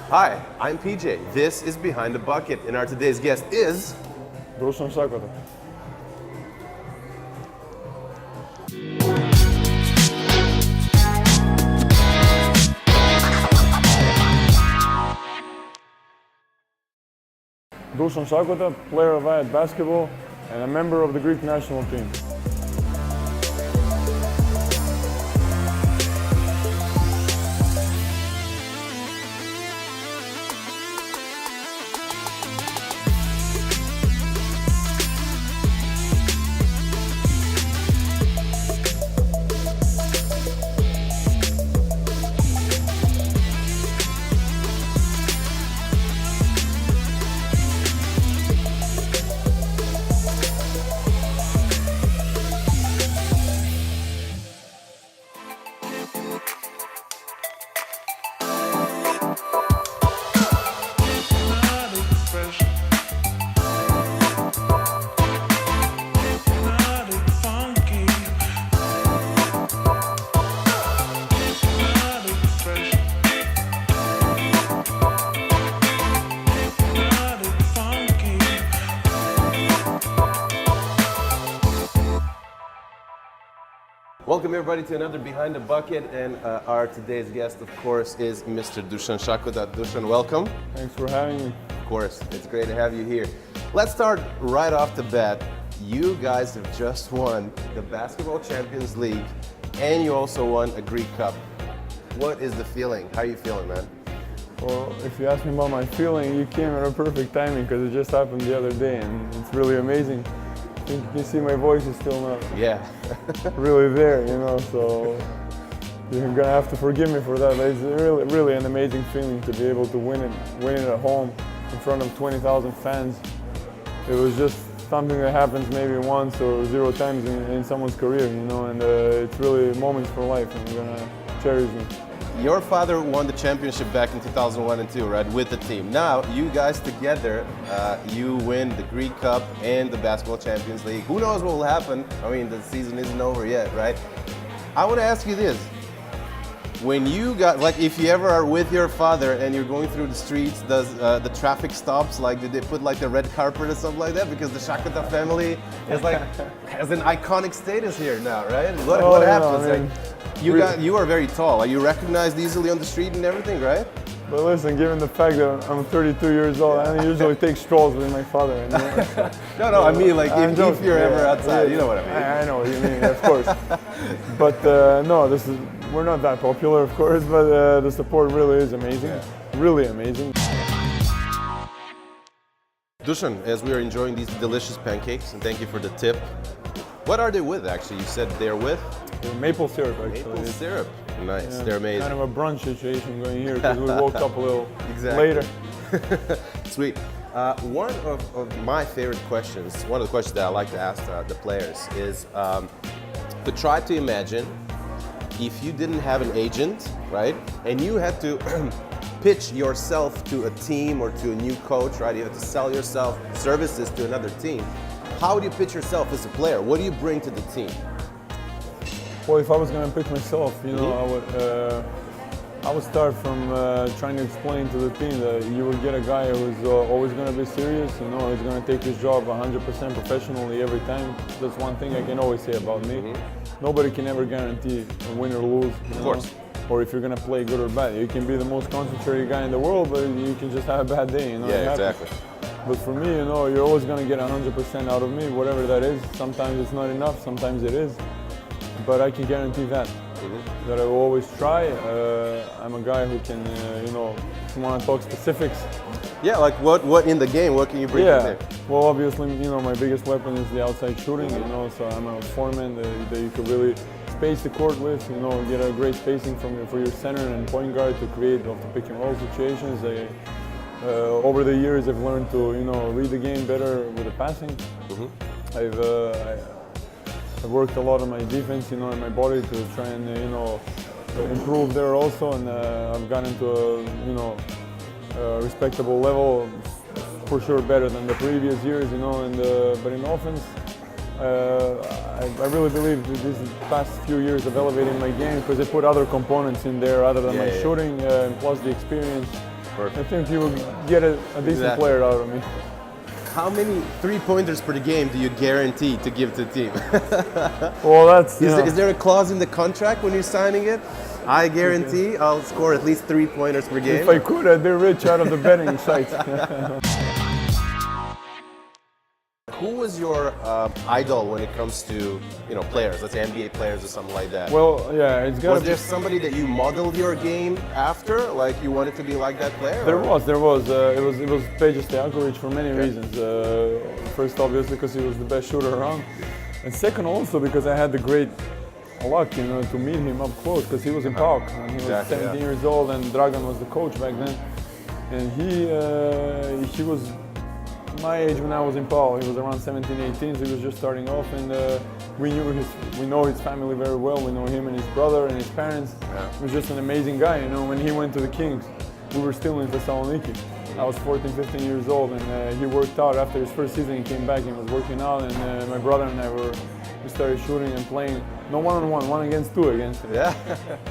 Hi, I'm PJ. This is Behind the Bucket, and our today's guest is Dusan Sakota. Dusan Sakota, player of Athens basketball and a member of the Greek national team. Welcome everybody to another Behind the Bucket, and our today's guest, of course, is Mr. Dusan Sakota. Dusan, welcome. Thanks for having me. Of course, it's great to have you here. Let's start right off the bat. You guys have just won the Basketball Champions League, and you also won a Greek Cup. What is the feeling? How are you feeling, man? Well, if you ask me about my feeling, you came at a perfect timing because it just happened the other day, and it's really amazing. I think you can see my voice is still not really there, you know, so you're gonna have to forgive me for that. But it's really an amazing feeling to be able to win it at home in front of 20,000 fans. It was just something that happens maybe once or 0 times in someone's career, you know, and it's really moments for life, and I'm gonna cherish them. Your father won the championship back in 2001 and 2, right, with the team. Now, you guys together, you win the Greek Cup and the Basketball Champions League. Who knows what will happen? I mean, the season isn't over yet, right? I want to ask you this. When you got, like, if you ever are with your father and you're going through the streets, does the traffic stops, like, did they put like the red carpet or something like that? Because the Sakota family is like, has an iconic status here now, right? What happens? I mean, you are very tall. Are you recognized easily on the street and everything, right? But listen, given the fact that I'm 32 years old, I usually take strolls with my father. And, no, I mean, like, if you're ever outside, you know what I mean. I know what you mean, of course. But no, we're not that popular, of course, but the support really is amazing. Really amazing. Dusan, as we are enjoying these delicious pancakes, and thank you for the tip. What are they with, actually? You said they're with? Maple syrup, actually. Maple syrup. Nice, they're amazing. Kind of a brunch situation going here because we woke up a little later. Sweet. One of my favorite questions, one of the questions that I like to ask the players is to try to imagine if you didn't have an agent, right, and you had to pitch yourself to a team or to a new coach, right, you had to sell yourself services to another team. How would you pitch yourself as a player? What do you bring to the team? Well, if I was going to pick myself, you know, I would start from trying to explain to the team that you will get a guy who's always going to be serious, you know, he's going to take his job 100% professionally every time. That's one thing I can always say about me. Nobody can ever guarantee a win or lose, of course. Or if you're going to play good or bad. You can be the most concentrated guy in the world, but you can just have a bad day, you know. Yeah, exactly. But for me, you know, you're always going to get 100% out of me, whatever that is. Sometimes it's not enough, sometimes it is. But I can guarantee that I will always try. I'm a guy who can, you know, if you want to talk specifics. Yeah, like what in the game, what can you bring from there? Well, obviously, you know, my biggest weapon is the outside shooting, you know, so I'm a foreman that you could really space the court with, you know, get a great spacing for your center and point guard to create off the pick and roll situations. Over the years, I've learned to, you know, read the game better with the passing. I've worked a lot on my defense, you know, and my body to try and, you know, improve there also, and I've gotten to a, you know, respectable level, for sure better than the previous years, you know. And but in offense, I really believe that these past few years of elevating my game because I put other components in there other than my shooting, and plus the experience. I think he will get a decent player out of me. How many 3-pointers per game do you guarantee to give to the team? Well, that's... Is there a clause in the contract when you're signing it? I guarantee I'll score at least 3-pointers per game. If I could, I'd be rich out of the betting site. Who was your idol when it comes to players? Let's say NBA players or something like that. Well, yeah, it's got. Was there somebody that you modeled your game after? Like you wanted to be like that player? There was. It was Peja Stojakovic for many reasons. First, obviously, because he was the best shooter around, and second, also because I had the great luck, to meet him up close because he was in PAOK and he was 17 years old, and Dragan was the coach back then, and he was my age when I was in PAOK. He was around 17, 18, so he was just starting off, and we know his family very well. We know him and his brother and his parents. Yeah. He was just an amazing guy. When he went to the Kings, we were still in Thessaloniki. I was 14, 15 years old, and he worked out after his first season. He came back and was working out, and my brother and I we started shooting and playing. No one-on-one, 1 against 2 against him. Yeah.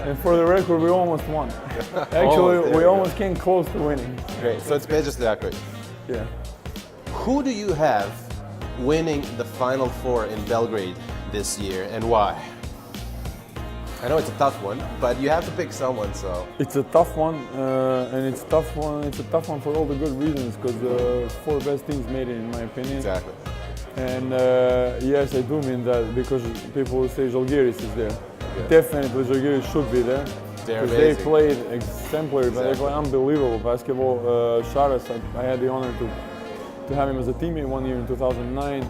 And for the record, we almost won. Actually, we almost came close to winning. Great. So it's Peja Stojakovic. Yeah. Who do you have winning the Final Four in Belgrade this year, and why? I know it's a tough one, but you have to pick someone. So it's a tough one, and it's a tough one for all the good reasons, because the 4 best teams made it, in my opinion. Exactly. And yes, I do mean that, because people will say Žalgiris is there. Yeah. Definitely, Žalgiris should be there. Because they played exemplary, but they played unbelievable basketball. Šaras, I had the honor to have him as a teammate 1 year in 2009.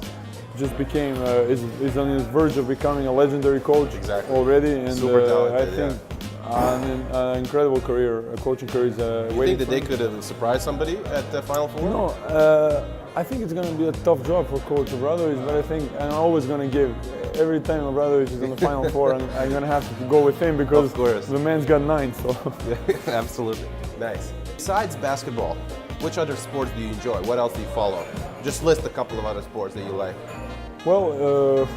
Just became, is on his verge of becoming a legendary coach already, and I think an incredible career, a coaching career is waiting. You think that they could have surprised somebody at the Final Four? No, I think it's going to be a tough job for Coach Obradović, but I think I'm always going to give, every time Obradović is in the Final Four, I'm going to have to go with him, because the man's got 9, so. Absolutely. Nice. Besides basketball, which other sports do you enjoy? What else do you follow? Just list a couple of other sports that you like. Well,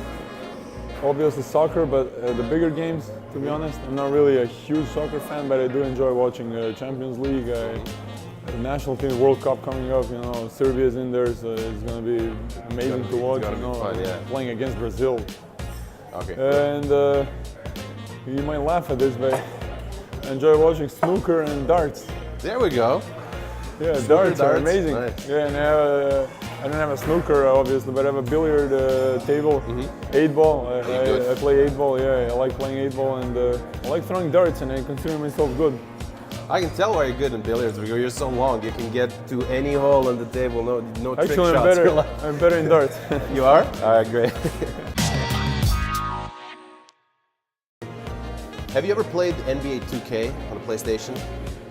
obviously soccer, but the bigger games, to be honest. I'm not really a huge soccer fan, but I do enjoy watching Champions League, the national team World Cup coming up. Serbia's in there, so it's going to be amazing to watch. Fun, playing against Brazil. Okay. And you might laugh at this, but I enjoy watching snooker and darts. There we go. Yeah, darts are amazing. Nice. Yeah, and I don't have a snooker, obviously, but I have a billiard table, 8-ball. I play 8-ball, yeah, I like playing 8-ball, and I like throwing darts, and I consider myself good. I can tell why you're good in billiards, because you're so long, you can get to any hole on the table, no trick shots. Actually, I'm better in darts. You are? All right, great. Have you ever played NBA 2K on the PlayStation?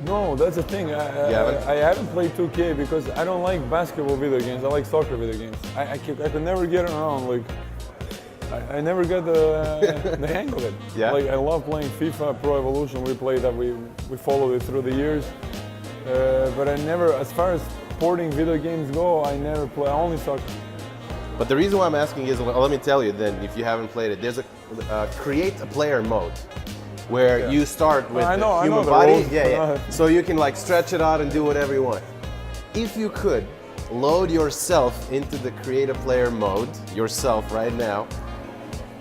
No, that's the thing. I haven't played 2K because I don't like basketball video games. I like soccer video games. I could never get around. Like, I never get the hang of it. Yeah. Like, I love playing FIFA, Pro Evolution. We played that. We followed it through the years. But I never, as far as sporting video games go, I never play. Only soccer. But the reason why I'm asking is, let me tell you then, if you haven't played it, there's a create a player mode, where you start with the human body, so you can like stretch it out and do whatever you want. If you could load yourself into the create a player mode yourself right now,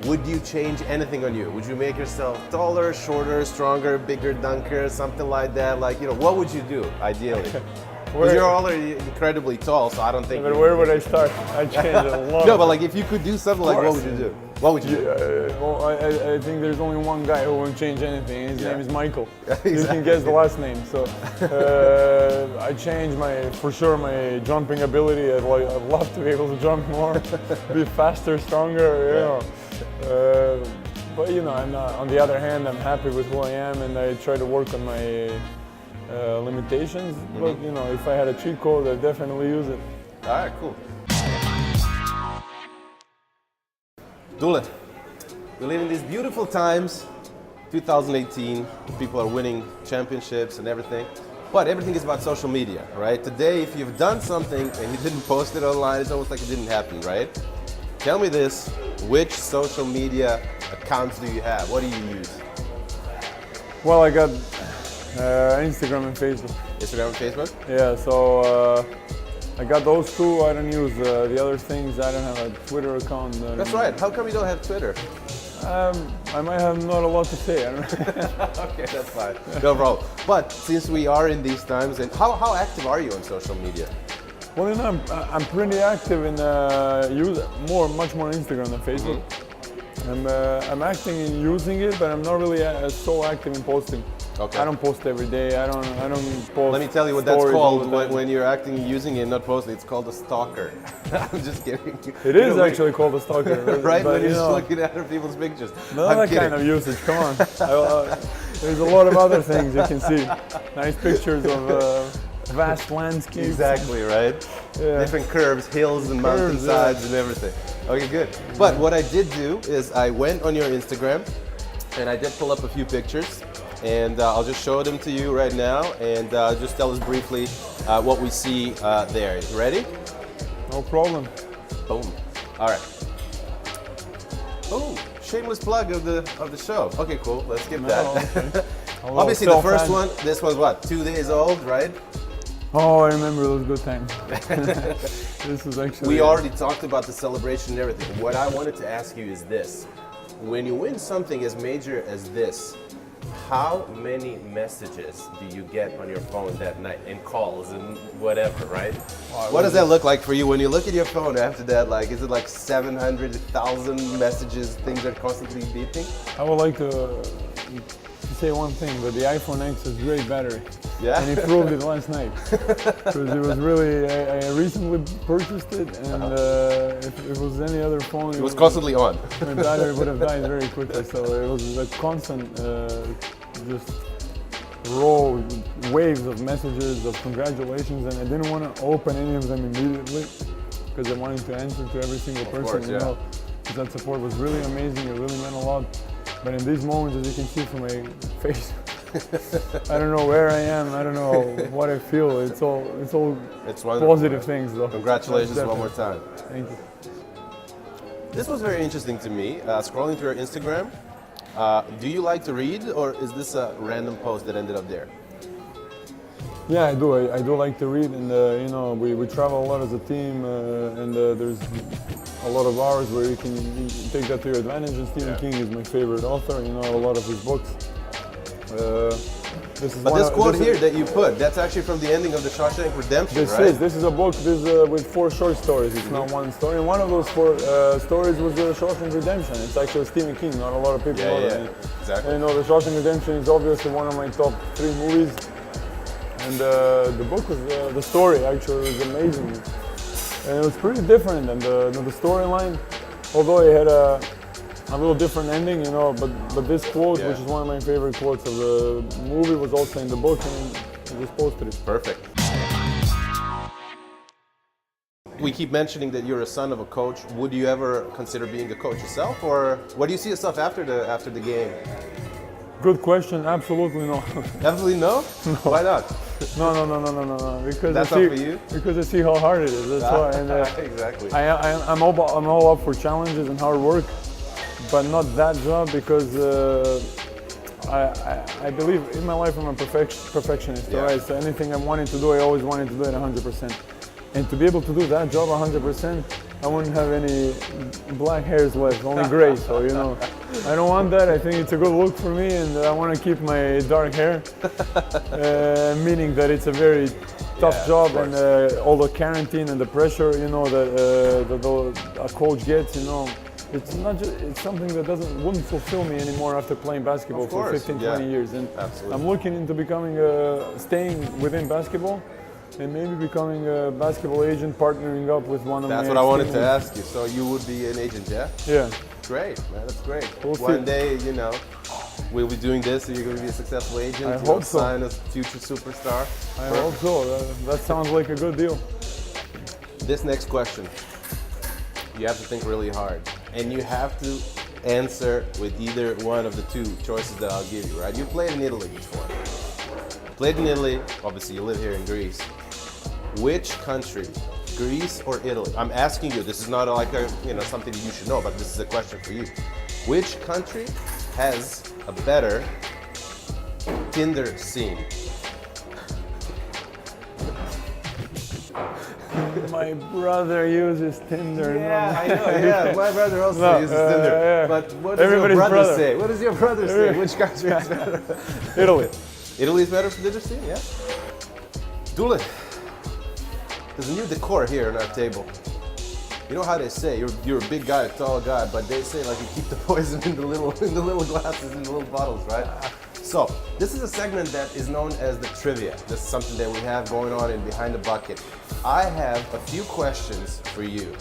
would you change anything on you? Would you make yourself taller, shorter, stronger, bigger dunker, something like that? Like, what would you do ideally? Because you're already incredibly tall, so I don't think. But where would I start? I'd change a lot. No, but like if you could do something, like what would you do? What would you do? Well, I think there's only one guy who won't change anything. His name is Michael. You can guess the last name. So I changed for sure my jumping ability. I'd love to be able to jump more, be faster, stronger. But I'm not. On the other hand, I'm happy with who I am, and I try to work on my limitations. But if I had a cheat code, I'd definitely use it. All right, cool. Dule, we live in these beautiful times, 2018, people are winning championships and everything, but everything is about social media, right? Today, if you've done something and you didn't post it online, it's almost like it didn't happen, right? Tell me this, which social media accounts do you have? What do you use? Well, I got Instagram and Facebook. Instagram and Facebook? Yeah, so I got those two. I don't use the other things. I don't have a Twitter account. That's right. How come you don't have Twitter? I might have not a lot to say. I don't know. Okay, that's fine. No problem. But since we are in these times, and how active are you on social media? Well, you know, I'm pretty active in much more Instagram than Facebook. I'm active in using it, but I'm not really so active in posting. Okay. I don't post every day. I don't post. Let me tell you what that's called when you're acting, using it, not posting. It's called a stalker. I'm just kidding. It is actually called a stalker, right? But, when you're just looking at other people's pictures. Not that kind of usage. Come on. There's a lot of other things you can see. Nice pictures of vast landscapes. Exactly, right? Yeah. Different curves, hills and mountainsides and everything. Okay, good. But what I did do is I went on your Instagram and I did pull up a few pictures, and I'll just show them to you right now, and just tell us briefly what we see there. You ready? No problem. Boom. All right. Oh, shameless plug of the show. Okay, cool. Let's skip that. Okay. Obviously, the first one. This was what, 2 days old, right? Oh, I remember those good times. This was actually. We already talked about the celebration and everything. What I wanted to ask you is this: when you win something as major as this, how many messages do you get on your phone that night, and calls and whatever, right? What does that look like for you when you look at your phone after that? Like, is it like 700,000 messages, things are constantly beeping? I would like to say one thing, but the iPhone X has great battery. Yeah. And he proved it last night. Because it was really, I recently purchased it, and if it was any other phone, it was constantly on. My battery would have died very quickly. So it was a constant, just raw waves of messages of congratulations, and I didn't want to open any of them immediately because I wanted to answer to every single person. Course, yeah. Know, that support was really amazing. It really meant a lot. But in these moments, as you can see from my face, I don't know where I am. I don't know what I feel. It's all positive things, though. Congratulations one more time. Thank you. This was very interesting to me. Scrolling through your Instagram, do you like to read, or is this a random post that ended up there? Yeah, I do. I do like to read, and you know, we travel a lot as a team, and there's a lot of hours where you can take that to your advantage. And Stephen King is my favorite author. You know, a lot of his books. This quote here that you put, that's actually from the ending of the Shawshank Redemption, right? This is a book with 4 short stories. It's not one story. And one of those 4 stories was the Shawshank Redemption. It's actually Stephen King. Not a lot of people know that. Exactly. And, you know, the Shawshank Redemption is obviously one of my top 3 movies. And the book was, the story actually was amazing. And it was pretty different than the storyline, although it had a little different ending, you know, but this quote, which is one of my favorite quotes of the movie, was also in the book, and I just posted it. Perfect. We keep mentioning that you're a son of a coach. Would you ever consider being a coach yourself, or what do you see yourself after the game? Good question. Absolutely no. Absolutely no? No. Why not? No. Because that's not for you. Because I see how hard it is. That's why. And, exactly. I'm all up for challenges and hard work, but not that job, because I believe in my life I'm a perfectionist. Right? So anything I wanted to do, I always wanted to do it 100%. And to be able to do that job 100%, I wouldn't have any black hairs left, only gray. So, you know, I don't want that. I think it's a good look for me, and I want to keep my dark hair, meaning that it's a very tough job, and all the quarantine and the pressure, you know, that a coach gets, you know, it's not just, it's something that wouldn't fulfill me anymore after playing basketball for 15, 20 years. And I'm looking into becoming, staying within basketball, and maybe becoming a basketball agent, partnering up with one of my. That's what I wanted to ask you. So you would be an agent, yeah? Yeah. Great, man. That's great. We'll One see. day, you know, we'll be doing this, and you're going to be a successful agent. I hope so. Sign a future superstar. I hope so. That sounds like a good deal. This next question, you have to think really hard, and you have to answer with either one of the 2 choices that I'll give you. Right? You played in Italy before. Played in Italy. Obviously, you live here in Greece. Which country, Greece or Italy? I'm asking you. This is not like something that you should know, but this is a question for you. Which country has a better Tinder scene? My brother uses Tinder. Yeah, I know. Yeah, my brother also uses Tinder. Yeah. But what does Everybody's your brother brother. say? What does your brother say? Which country is better? Italy. Italy is better for Tinder scene. Yeah. Dule, there's a new decor here on our table. You know how they say you're a big guy, a tall guy, but they say like you keep the poison in the little glasses, in the little bottles, right? So this is a segment that is known as the trivia. This is something that we have going on in Behind the Bucket. I have a few questions for you.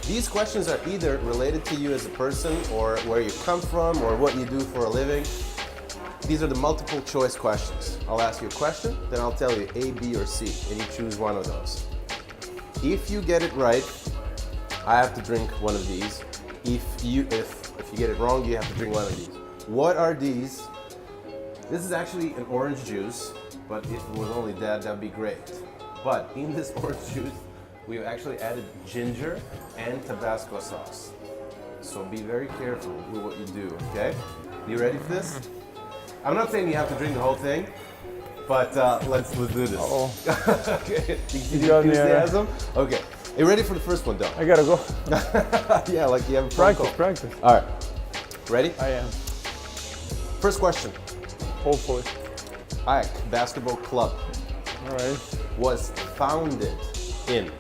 These questions are either related to you as a person, or where you come from, or what you do for a living. These are the multiple choice questions. I'll ask you a question, then I'll tell you A, B, or C, and you choose one of those. If you get it right, I have to drink one of these. If you get it wrong, you have to drink one of these. What are these? This is actually an orange juice, but if it was only that, that'd be great. But in this orange juice, we've actually added ginger and Tabasco sauce. So be very careful with what you do, okay? You ready for this? I'm not saying you have to drink the whole thing, but let's do this. Uh-oh. Okay. Enthusiasm? Okay. Are you ready for the first one, though? I gotta go. Yeah, like you have a Practice. All right. Ready? I am. First question. Hopefully. AEK Basketball Club All right. was founded in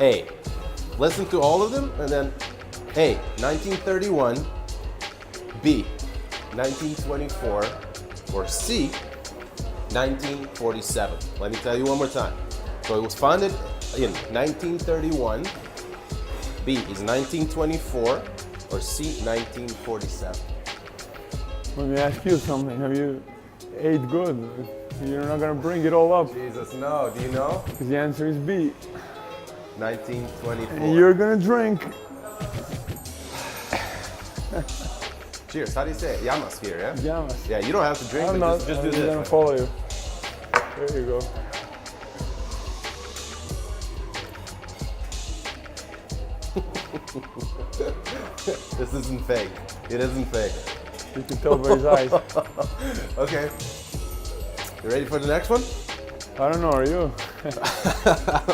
A. Listen to all of them, and then A, 1931, B, 1924, or C, 1947. Let me tell you one more time. So it was founded in 1931, B is 1924, or C, 1947. Let me ask you something. Have you ate good? You're not gonna bring it all up. Jesus, no. Do you know? Because the answer is B. 1924. And you're gonna drink. Cheers. How do you say it? Yamas here, yeah? Yamas. Yeah, you don't have to drink, I'm but not. just do I'm this. gonna follow you. There you go. This isn't fake. It isn't fake. You can tell by his eyes. Okay. You ready for the next one? I don't know, are you?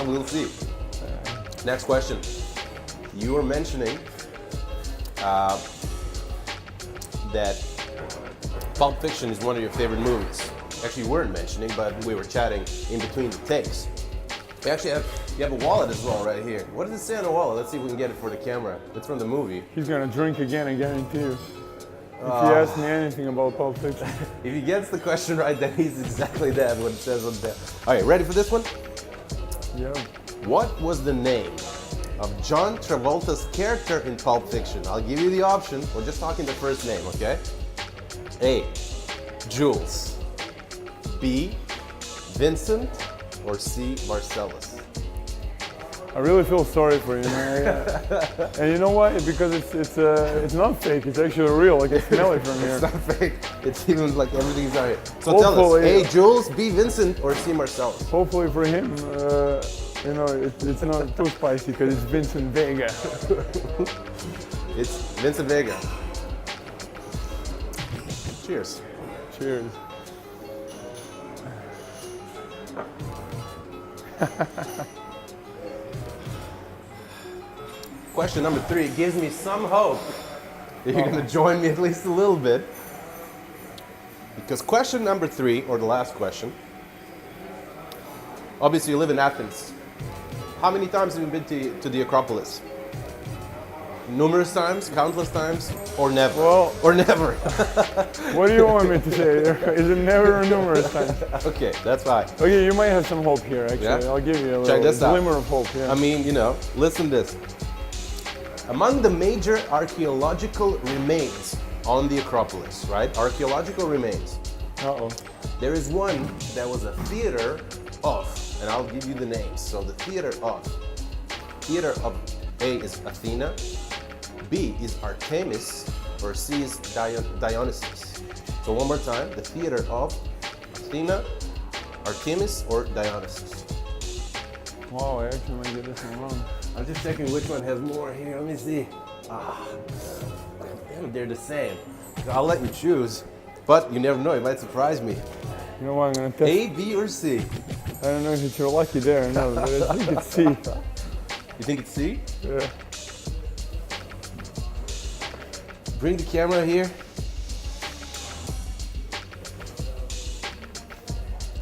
We'll see. Next question. You were mentioning that Pulp Fiction is one of your favorite movies. Actually, you weren't mentioning, but we were chatting in between the takes. You actually have a wallet as well right here. What does it say on the wallet? Let's see if we can get it for the camera. It's from the movie. He's gonna drink again, I guarantee you. If he asks me anything about Pulp Fiction. If he gets the question right, then he's exactly that, what it says on there. All right, ready for this one? Yeah. What was the name of John Travolta's character in Pulp Fiction? I'll give you the option. We're just talking the first name, okay? A, Jules. B, Vincent. Or C, Marcellus. I really feel sorry for you, man. And you know why? Because it's not fake. It's actually real. I can smell it from here. It's not fake. It's even like everything's out here. So tell us, A, Jules, B, Vincent, or C, Marcellus? Hopefully for him, you know, it's not too spicy because it's Vincent Vega. It's Vincent Vega. Cheers. Cheers. Question number 3 gives me some hope that you're going to join me at least a little bit. Because question number 3, or the last question, obviously you live in Athens. How many times have you been to the Acropolis? Numerous times, countless times, or never? Well, or never? What do you want me to say? Is it never or numerous times? Okay, that's fine. Okay, you might have some hope here, actually. Yeah? I'll give you a Check little this out. glimmer of hope. Yeah. I mean, you know, listen to this. Among the major archaeological remains on the Acropolis, right? Archaeological remains. Uh-oh. There is one that was a theater of, and I'll give you the names. So the theater of A is Athena, B is Artemis, or C is Dionysus. So one more time, the theater of Athena, Artemis, or Dionysus. Wow, I actually might get this one wrong. I'm just checking which one has more here. Let me see. Damn, they're the same. So I'll let you choose. But you never know, it might surprise me. You know what, I'm gonna test. A, B, or C? I don't know if you're lucky there or not, but I think it's C. You think it's C? Yeah. Bring the camera here.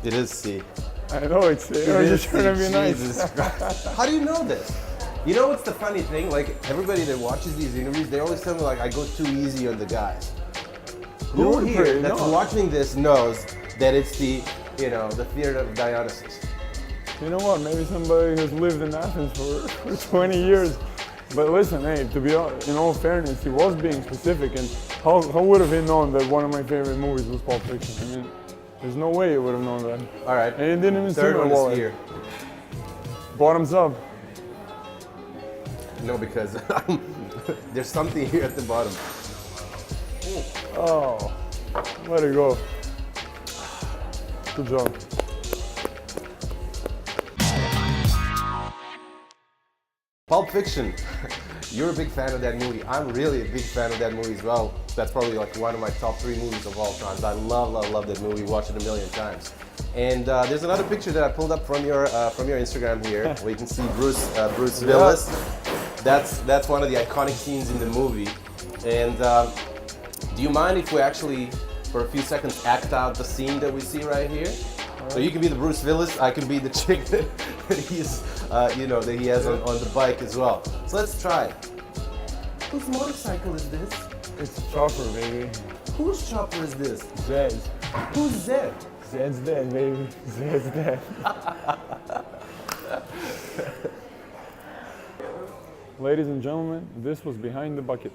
It is C. I know it's C. I'm just trying to be nice. Jesus Christ. How do you know this? You know what's the funny thing? Like, everybody that watches these interviews, they always tell me like I go too easy on the guys. Who here that's watching this knows that it's the, you know, the theater of Dionysus? You know what? Maybe somebody who's lived in Athens for 20 years. But listen, hey, to be in all fairness, he was being specific, and how would have he known that one of my favorite movies was Pulp Fiction? I mean, there's no way he would have known that. All right. And he didn't even see my Third one wallet. is here. Bottoms up. No, because there's something here at the bottom. Oh, let it go. Good job. Pulp Fiction. You're a big fan of that movie. I'm really a big fan of that movie as well. That's probably like one of my top 3 movies of all time. I love that movie. Watched it a million times. And there's another picture that I pulled up from your Instagram here, where you can see Bruce Willis. That's one of the iconic scenes in the movie. And do you mind if we actually, for a few seconds, act out the scene that we see right here? So you can be the Bruce Willis, I can be the chick that he's, that he has on the bike as well. So let's try it. Whose motorcycle is this? It's Chopper, baby. Whose chopper is this? Zed's. Who's Zed? Zed's dead, baby. Zed's dead. Ladies and gentlemen, this was Behind the Bucket.